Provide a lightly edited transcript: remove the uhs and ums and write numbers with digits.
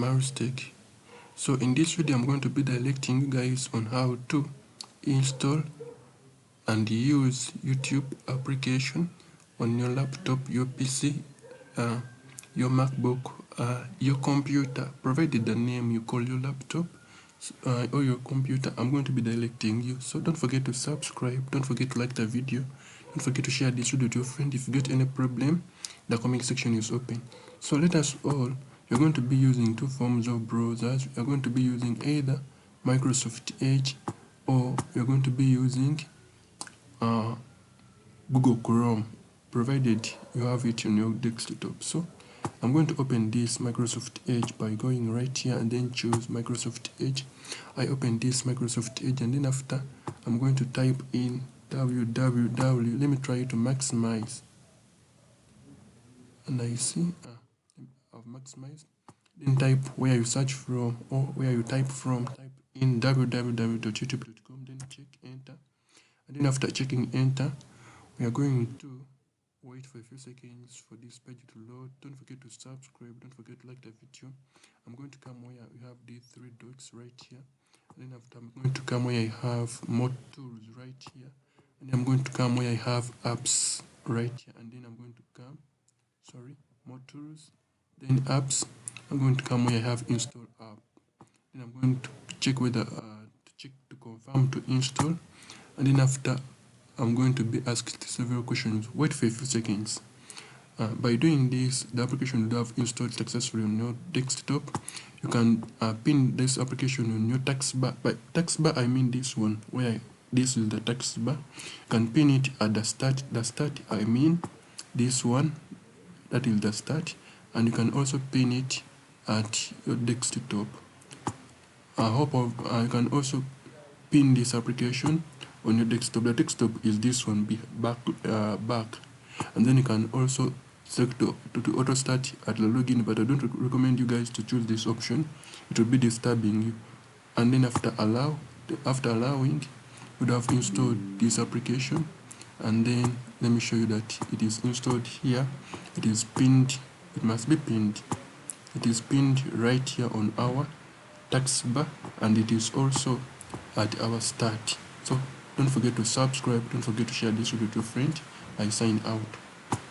mouse tech. So in this video I'm going to be directing you guys on how to install and use YouTube application on your laptop, your PC, your MacBook, your computer, provided the name you call your laptop or your computer. I'm going to be directing you. So don't forget to subscribe, don't forget to like the video, don't forget to share this video to your friend. If you get any problem, the comment section is open. So let us all, you're going to be using two forms of browsers. You're going to be using either Microsoft Edge or you're going to be using Google Chrome, provided you have it on your desktop. So I'm going to open this Microsoft Edge by going right here and then choose Microsoft Edge. I open this Microsoft Edge and then after I'm going to type in www. Let me try to maximize. And I see I've maximized. Then type where you search from or where you type from. Type in www.youtube.com, then check enter. And then after checking enter, we are going to wait for a few seconds for this page to load. Don't forget to subscribe, don't forget to like the video. I'm going to come where you have these three dots right here. And then after I'm going to come where I have more tools right here. And then I'm going to come where I have apps right here. And then I'm going to come, more tools, then apps. I'm going to come where I have install app. Then I'm going to check whether to confirm to install. And then after I'm going to be asked several questions. Wait for a few seconds. By doing this, the application will have installed successfully on your desktop. You can pin this application on your taskbar. By taskbar, I mean this one, where this is the taskbar. You can pin it at the start. The start, I mean this one, that is the start. And you can also pin it at your desktop. You can also pin this application on your desktop. The desktop is this one, back, and then you can also select to auto start at the login, but I don't recommend you guys to choose this option. It will be disturbing you. And then after allowing, you would have installed this application. And then let me show you that it is installed here. It is pinned. It must be pinned. It is pinned right here on our taskbar, and it is also at our start. So don't forget to subscribe, don't forget to share this with your friend. I sign out.